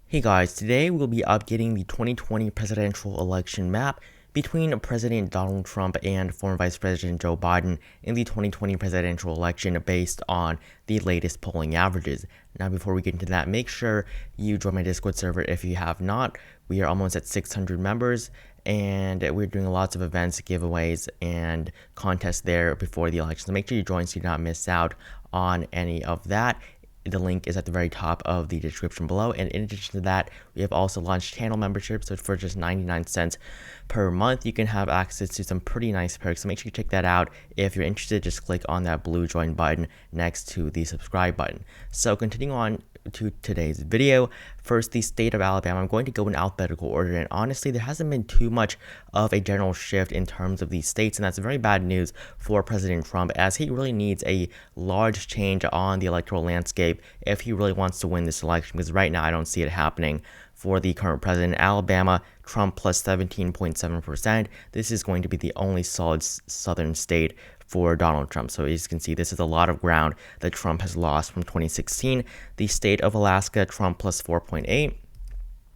Hey guys, today we'll be updating the 2020 presidential election map between President Donald Trump and former Vice President Joe Biden in the 2020 presidential election based on the latest polling averages. Now, before we get into that, make sure you join my Discord server if you have not. We are almost at 600 members, and we're doing lots of events, giveaways, and contests there before the election. So make sure you join so you do not miss out on any of that. The link is at the very top of the description below. And in addition to that, we have also launched channel memberships. So for just 99 cents per month, you can have access to some pretty nice perks. So make sure you check that out. If you're interested, just click on that blue join button next to the subscribe button. So continuing on to today's video, first, the state of Alabama. I'm going to go in alphabetical order, and honestly, there hasn't been too much of a general shift in terms of these states, and that's very bad news for President Trump, as he really needs a large change on the electoral landscape if he really wants to win this election, because right now I don't see it happening for the current president. Alabama, Trump plus 17.7%. This is going to be the only solid southern state for Donald Trump. So as you can see, this is a lot of ground that Trump has lost from 2016. The state of Alaska, Trump plus 4.8%.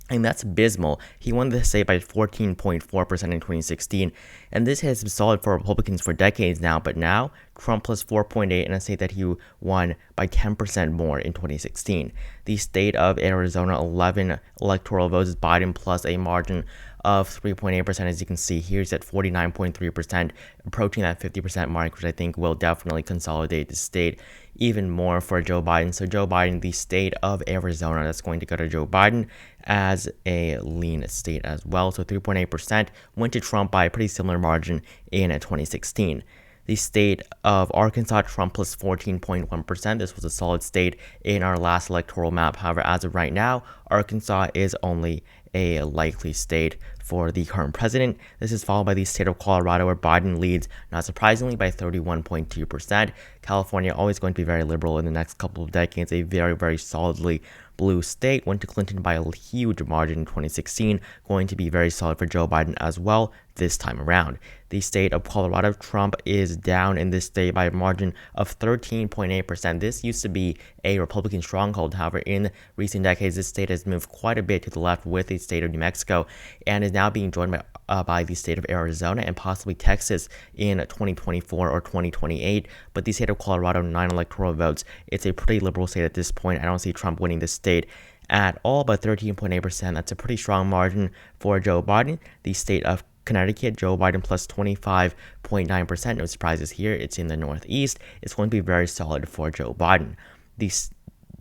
And that's abysmal. He won the state by 14.4% in 2016, and this has been solid for Republicans for decades now, but now Trump plus 4.8 in a state that he won by 10% more in 2016. The state of Arizona, 11 electoral votes, Biden plus a margin of 3.8%. As you can see here, he's at 49.3%, approaching that 50% mark, which I think will definitely consolidate the state even more for Joe Biden. So Joe Biden, the state of Arizona, that's going to go to Joe Biden as a lean state as well. So 3.8% went to Trump by a pretty similar margin in 2016. The state of Arkansas, Trump plus 14.1%. This was a solid state in our last electoral map. However, as of right now, Arkansas is only a likely state for the current president. This is followed by the state of Colorado, where Biden leads, not surprisingly, by 31.2%. California, always going to be very liberal in the next couple of decades, a very, very solidly blue state. Went to Clinton by a huge margin in 2016, going to be very solid for Joe Biden as well this time around. The state of Colorado, Trump is down in this state by a margin of 13.8%. This used to be a Republican stronghold. However, in recent decades, this state has moved quite a bit to the left with the state of New Mexico, and is now being joined by the state of Arizona and possibly Texas in 2024 or 2028. But the state of Colorado, 9 electoral votes. It's a pretty liberal state at this point. I don't see Trump winning this state at all, but 13.8%, that's a pretty strong margin for Joe Biden. The state of Connecticut, Joe Biden plus 25.9%. No surprises here. It's in the Northeast. It's going to be very solid for Joe Biden. The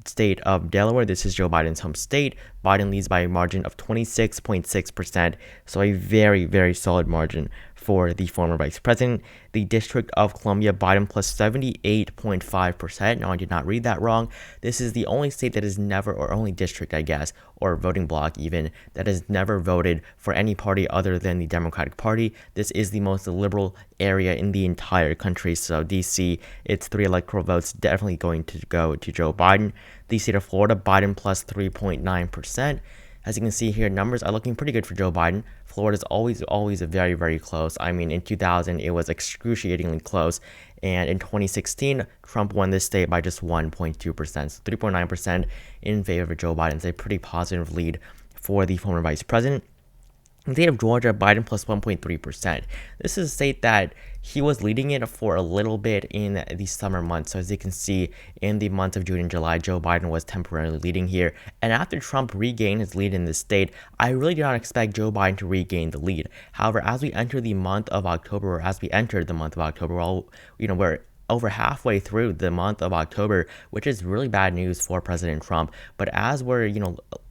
state of Delaware, this is Joe Biden's home state. Biden leads by a margin of 26.6%. So a very, very solid margin for the former vice president. The District of Columbia, Biden plus 78.5%. No, I did not read that wrong. This is the only state that has never, or only district, I guess, or voting block even, that has never voted for any party other than the Democratic Party. This is the most liberal area in the entire country. So DC, it's 3 electoral votes, definitely going to go to Joe Biden. The state of Florida, Biden plus 3.9%. As you can see here, numbers are looking pretty good for Joe Biden. Florida's always a very, very close. I mean, in 2000, it was excruciatingly close. And in 2016, Trump won this state by just 1.2%. So 3.9% in favor of Joe Biden. It's a pretty positive lead for the former vice president. In the state of Georgia, Biden plus 1.3%. This is a state that he was leading it for a little bit in the summer months. So as you can see, in the months of June and July, Joe Biden was temporarily leading here. And after Trump regained his lead in this state, I really did not expect Joe Biden to regain the lead. However, as we enter the month of October, or as we entered the month of October, we're over halfway through the month of October, which is really bad news for President Trump. But as we're,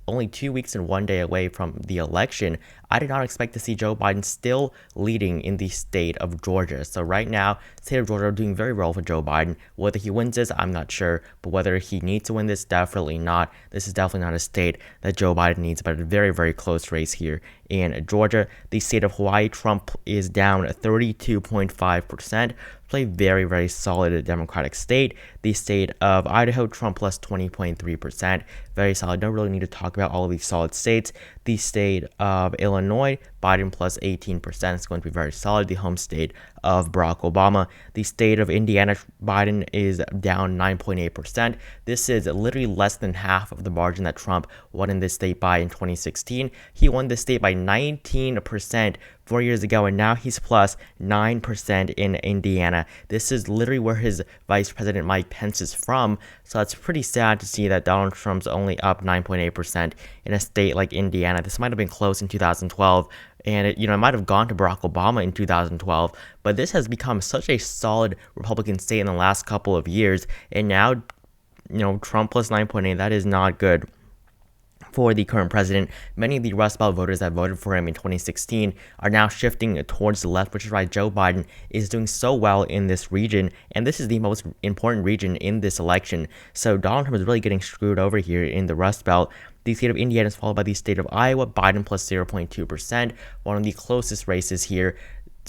only 2 weeks and 1 day away from the election, I did not expect to see Joe Biden still leading in the state of Georgia. So right now, state of Georgia doing very well for Joe Biden. Whether he wins this, I'm not sure. But whether he needs to win this, definitely not. This is definitely not a state that Joe Biden needs, but a very, very close race here in Georgia. The state of Hawaii, Trump is down 32.5%. A very, very solid Democratic state. The state of Idaho, Trump plus 20.3%. Very solid. Don't really need to talk about all of these solid states. The state of Illinois, Biden plus 18%. It's going to be very solid. The home state of Barack Obama. The state of Indiana, Biden is down 9.8%. This is literally less than half of the margin that Trump won in this state by in 2016. He won this state by 19% 4 years ago, and now he's plus 9% in Indiana. This is literally where his Vice President Mike Pence is from, so it's pretty sad to see that Donald Trump's only up 9.8% in a state like Indiana. This might have been close in 2012, and it might have gone to Barack Obama in 2012, but this has become such a solid Republican state in the last couple of years, and now, Trump plus 9.8, that is not good for the current president. Many of the Rust Belt voters that voted for him in 2016 are now shifting towards the left, which is why Joe Biden is doing so well in this region, and this is the most important region in this election. So Donald Trump is really getting screwed over here in the Rust Belt. The state of Indiana is followed by the state of Iowa, Biden plus 0.2%, one of the closest races here,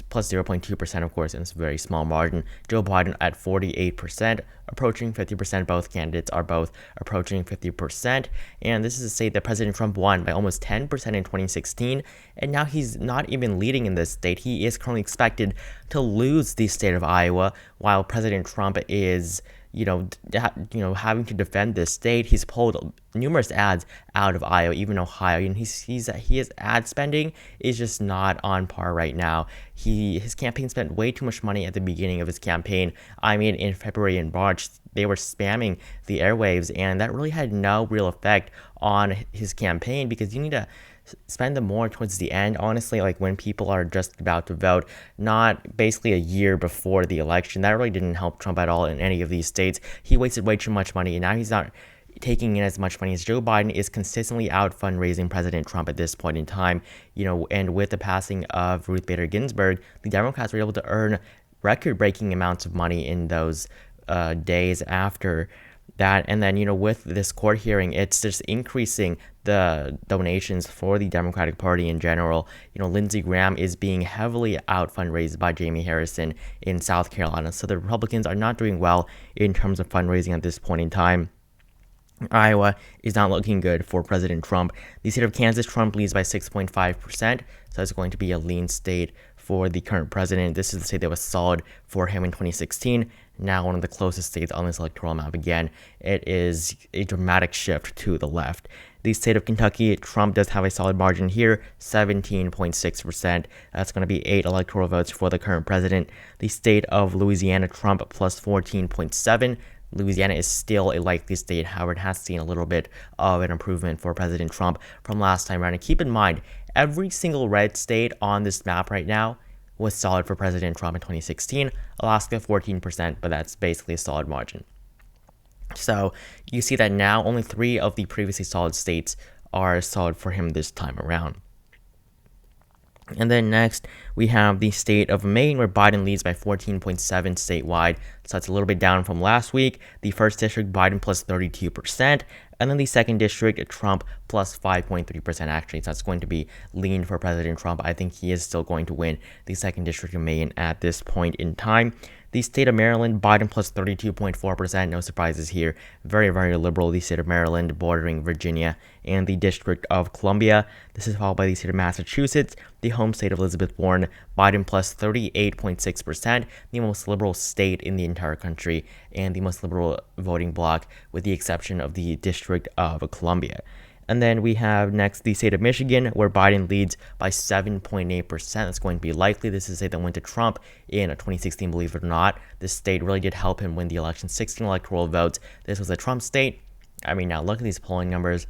plus 0.2%, of course, in this very small margin. Joe Biden at 48%, approaching 50%. Both candidates are both approaching 50%. And this is a state that President Trump won by almost 10% in 2016. And now he's not even leading in this state. He is currently expected to lose the state of Iowa, while President Trump is having to defend this state. He's pulled numerous ads out of Iowa, even Ohio, and his ad spending is just not on par right now. His campaign spent way too much money at the beginning of his campaign. I mean, in February and March, they were spamming the airwaves, and that really had no real effect on his campaign, because you need to spend them more towards the end, honestly, like when people are just about to vote, not basically a year before the election. That really didn't help Trump at all in any of these states. He wasted way too much money, and now he's not taking in as much money as Joe Biden is consistently out fundraising President Trump at this point in time. And with the passing of Ruth Bader Ginsburg, the Democrats were able to earn record-breaking amounts of money in those days after that. And then, with this court hearing, it's just increasing the donations for the Democratic Party in general. Lindsey Graham is being heavily out fundraised by Jamie Harrison in South Carolina. So the Republicans are not doing well in terms of fundraising at this point in time. Iowa is not looking good for President Trump. The state of Kansas, Trump leads by 6.5%. So it's going to be a lean state for the current president. This is the state that was solid for him in 2016. Now one of the closest states on this electoral map again. It is a dramatic shift to the left. The state of Kentucky, Trump does have a solid margin here, 17.6%. That's going to be 8 electoral votes for the current president. The state of Louisiana, Trump plus 14.7%. Louisiana is still a likely state, however, it has seen a little bit of an improvement for President Trump from last time around. And keep in mind, every single red state on this map right now was solid for President Trump in 2016. Alaska, 14%, but that's basically a solid margin. So you see that now only 3 of the previously solid states are solid for him this time around. And then next, we have the state of Maine, where Biden leads by 14.7 statewide. So that's a little bit down from last week. The first district, Biden plus 32%. And then the second district, Trump plus 5.3% actually. So that's going to be lean for President Trump. I think he is still going to win the second district of Maine at this point in time. The state of Maryland, Biden plus 32.4%. No surprises here. Very, very liberal. The state of Maryland bordering Virginia and the District of Columbia. This is followed by the state of Massachusetts, the home state of Elizabeth Warren, Biden plus 38.6%, the most liberal state in the entire country and the most liberal voting bloc with the exception of the District of Columbia. And then we have next the state of Michigan, where Biden leads by 7.8%. That's going to be likely. This is a state that went to Trump in 2016, believe it or not. This state really did help him win the election, 16 electoral votes. This was a Trump state. I mean, now look at these polling numbers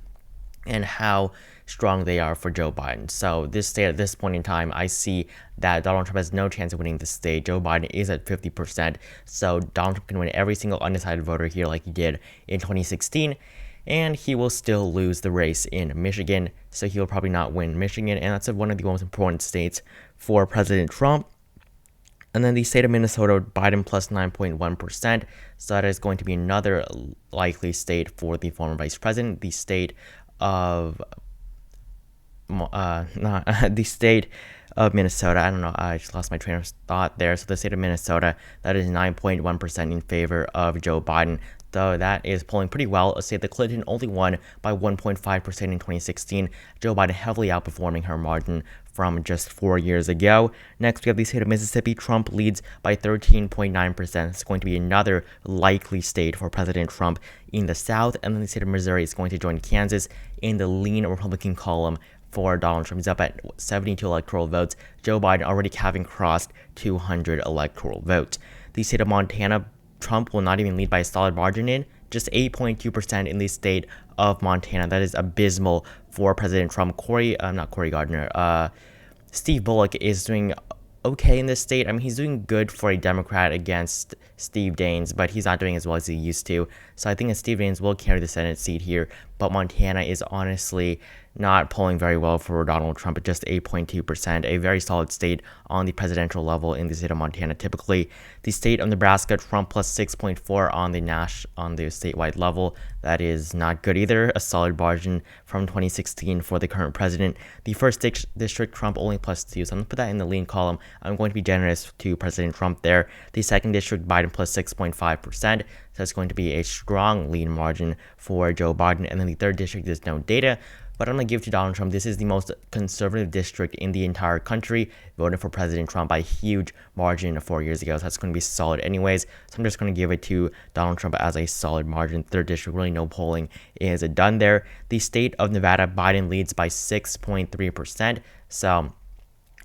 and how strong they are for Joe Biden. So this state at this point in time, I see that Donald Trump has no chance of winning this state. Joe Biden is at 50%. So Donald Trump can win every single undecided voter here like he did in 2016. And he will still lose the race in Michigan, so he will probably not win Michigan, and that's one of the most important states for President Trump. And then the state of Minnesota, Biden plus 9.1%, so that is going to be another likely state for the former vice president. The state of Minnesota. I don't know. I just lost my train of thought there. So the state of Minnesota, that is 9.1% in favor of Joe Biden. though that is polling pretty well. A state that Clinton only won by 1.5% in 2016, Joe Biden heavily outperforming her margin from just 4 years ago. Next, we have the state of Mississippi. Trump leads by 13.9%. It's going to be another likely state for President Trump in the South. And then the state of Missouri is going to join Kansas in the lean Republican column for Donald Trump. He's up at 72 electoral votes. Joe Biden already having crossed 200 electoral votes. The state of Montana, Trump will not even lead by a solid margin in, just 8.2% in the state of Montana. That is abysmal for President Trump. Steve Bullock is doing okay in this state. I mean, he's doing good for a Democrat against Steve Daines, but he's not doing as well as he used to. So I think that Steve Daines will carry the Senate seat here, but Montana is honestly not polling very well for Donald Trump at just 8.2%, a very solid state on the presidential level in the state of Montana. Typically, the state of Nebraska, Trump plus 6.4 on the statewide level. That is not good either. A solid margin from 2016 for the current president. The first district, Trump only plus 2, so I'm going to put that in the lean column. I'm going to be generous to President Trump there. The second district, Biden plus 6.5%. So it's going to be a strong lean margin for Joe Biden. And then the third district is no data, but I'm going to give to Donald Trump. This is the most conservative district in the entire country, voted for President Trump by a huge margin 4 years ago. So that's going to be solid anyways. So I'm just going to give it to Donald Trump as a solid margin. Third district, really no polling is done there. The state of Nevada, Biden leads by 6.3%. So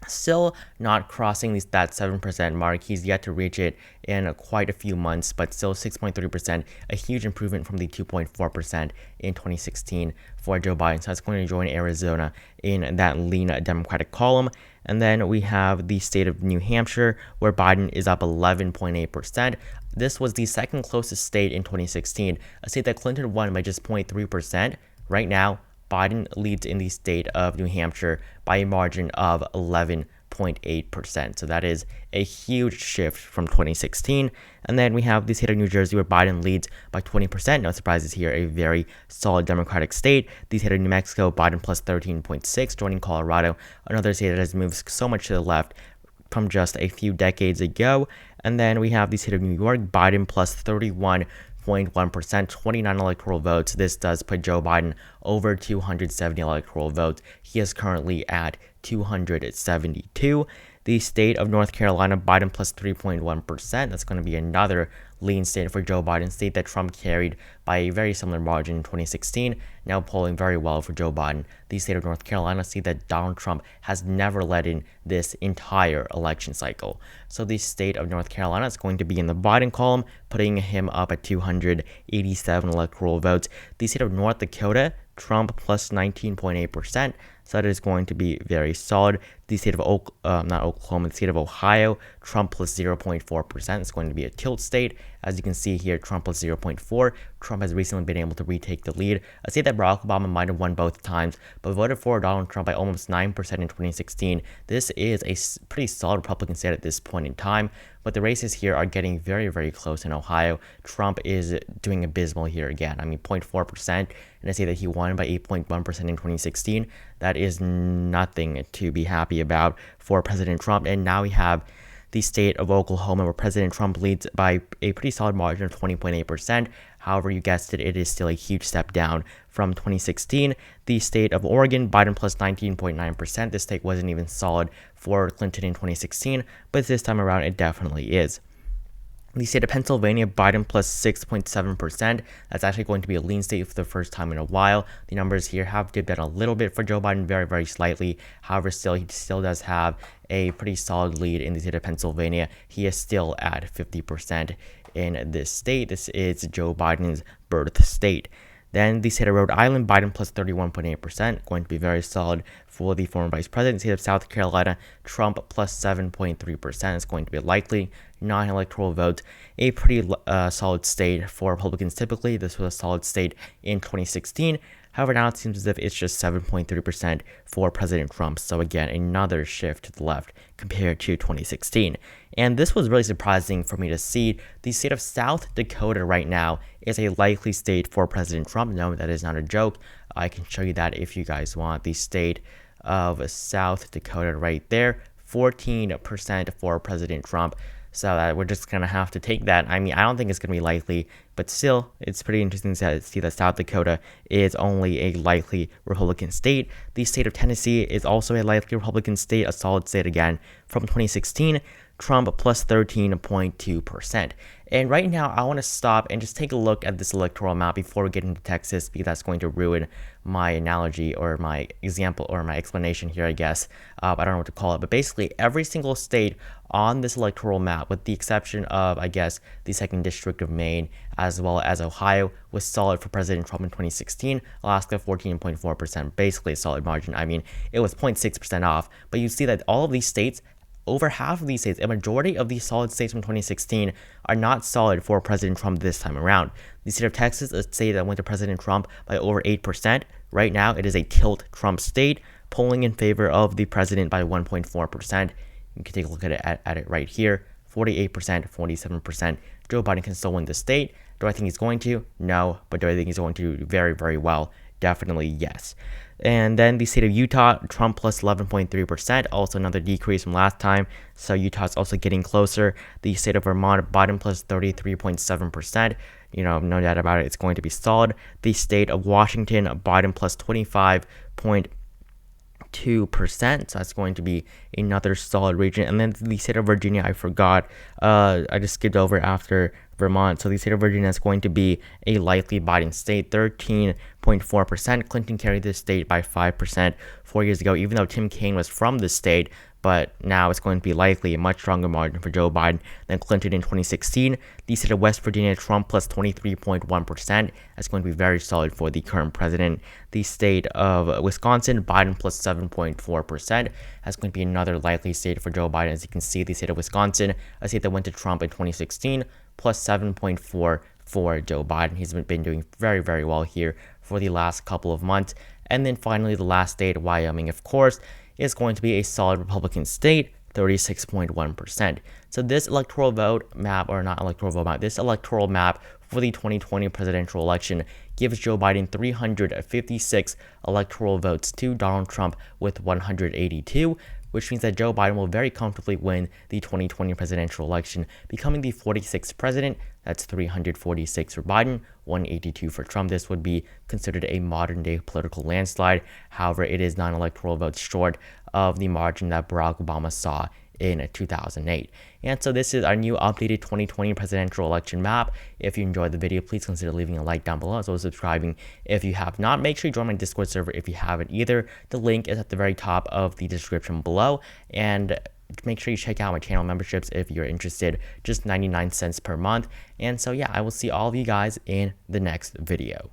still not crossing that 7% mark. He's yet to reach it in quite a few months, but still 6.3%, a huge improvement from the 2.4% in 2016 for Joe Biden. So that's going to join Arizona in that lean Democratic column. And then we have the state of New Hampshire, where Biden is up 11.8%. This was the second closest state in 2016, a state that Clinton won by just 0.3%. Right now, Biden leads in the state of New Hampshire by a margin of 11.8%. So that is a huge shift from 2016. And then we have the state of New Jersey, where Biden leads by 20%. No surprises here, a very solid Democratic state. The state of New Mexico, Biden plus 13.6, joining Colorado, another state that has moved so much to the left from just a few decades ago. And then we have the state of New York, Biden plus 31.1%, 29 electoral votes. This does put Joe Biden over 270 electoral votes. He is currently at 272. The state of North Carolina, Biden plus 3.1%. That's going to be another lean state for Joe Biden, state that Trump carried by a very similar margin in 2016, now polling very well for Joe Biden. The state of North Carolina, state that Donald Trump has never led in this entire election cycle. So the state of North Carolina is going to be in the Biden column, putting him up at 287 electoral votes. The state of North Dakota, Trump plus 19.8%. So that is going to be very solid. The state of the state of Ohio, Trump plus 0.4%. It's going to be a tilt state. As you can see here, Trump plus 0.4. Trump has recently been able to retake the lead. A state that Barack Obama might have won both times, but voted for Donald Trump by almost 9% in 2016. This is a pretty solid Republican state at this point in time, but the races here are getting very, very close in Ohio. Trump is doing abysmal here again. I mean, 0.4%, and I say that he won by 8.1% in 2016. That is nothing to be happy about for President Trump. And now we have the state of Oklahoma, where President Trump leads by a pretty solid margin of 20.8%. However, you guessed it, it is still a huge step down from 2016. The state of Oregon, Biden plus 19.9%. This state wasn't even solid for Clinton in 2016, but this time around it definitely is. The state of Pennsylvania, Biden plus 6.7%. That's actually going to be a lean state for the first time in a while. The numbers here have dipped down a little bit for Joe Biden, very, very slightly. However, he still does have a pretty solid lead in the state of Pennsylvania. He is still at 50% in this state. This is Joe Biden's birth state. Then the state of Rhode Island, Biden plus 31.8%, going to be very solid for the former vice president. The state of South Carolina, Trump plus 7.3%. It's going to be likely 9 electoral votes. A pretty solid state for Republicans typically. This was a solid state in 2016. However, now it seems as if it's just 7.3% for President Trump. So again, another shift to the left compared to 2016. And this was really surprising for me to see. The state of South Dakota right now is a likely state for President Trump. No, that is not a joke. I can show you that if you guys want. The state of South Dakota right there, 14% for President Trump. So that we're just gonna have to take that. I mean, I don't think it's gonna be likely, but still, it's pretty interesting to see that South Dakota is only a likely Republican state. The state of Tennessee is also a likely Republican state, a solid state again from 2016. Trump plus 13.2%. And right now, I want to stop and just take a look at this electoral map before we get into Texas, because that's going to ruin my analogy or my example or my explanation here, I guess. I don't know what to call it, but basically every single state on this electoral map, with the exception of, I guess, the 2nd District of Maine, as well as Ohio, was solid for President Trump in 2016. Alaska, 14.4%, basically a solid margin. I mean, it was 0.6% off, but you see that all of these states, over half of these states, a majority of these solid states from 2016, are not solid for President Trump this time around. The state of Texas, a state that went to President Trump by over 8%. Right now, it is a tilt Trump state, polling in favor of the president by 1.4%. You can take a look at it right here. 48%, 47%. Joe Biden can still win the state. Do I think he's going to? No. But do I think he's going to do very, very well? Definitely yes. And then the state of Utah, Trump plus 11.3%, also another decrease from last time. So Utah's also getting closer. The state of Vermont, Biden plus 33.7%. No doubt about it, it's going to be solid. The state of Washington, Biden plus 25.2%. So that's going to be another solid region. And then the state of Virginia, I forgot. I just skipped over after Vermont. So the state of Virginia is going to be a likely Biden state, 13.4%. Clinton carried this state by 5% 4 years ago, even though Tim Kaine was from the state. But now it's going to be likely a much stronger margin for Joe Biden than Clinton in 2016. The state of West Virginia, Trump plus 23.1%. That's going to be very solid for the current president. The state of Wisconsin, Biden plus 7.4%. That's going to be another likely state for Joe Biden. As you can see, the state of Wisconsin, a state that went to Trump in 2016, plus 7.4 for Joe Biden. He's been doing very, very well here for the last couple of months. And then finally, the last state, Wyoming, of course, is going to be a solid Republican state, 36.1%. So this electoral vote map, or not electoral vote map, this electoral map for the 2020 presidential election gives Joe Biden 356 electoral votes to Donald Trump with 182, which means that Joe Biden will very comfortably win the 2020 presidential election, becoming the 46th president. That's 346 for Biden, 182 for Trump. This would be considered a modern-day political landslide. However, it is 9 electoral votes short of the margin that Barack Obama saw in 2008. And so this is our new updated 2020 presidential election map. If you enjoyed the video, please consider leaving a like down below, as well as subscribing if you have not. Make sure you join my Discord server if you haven't either. The link is at the very top of the description below. And make sure you check out my channel memberships if you're interested, just 99 cents per month. And so yeah, I will see all of you guys in the next video.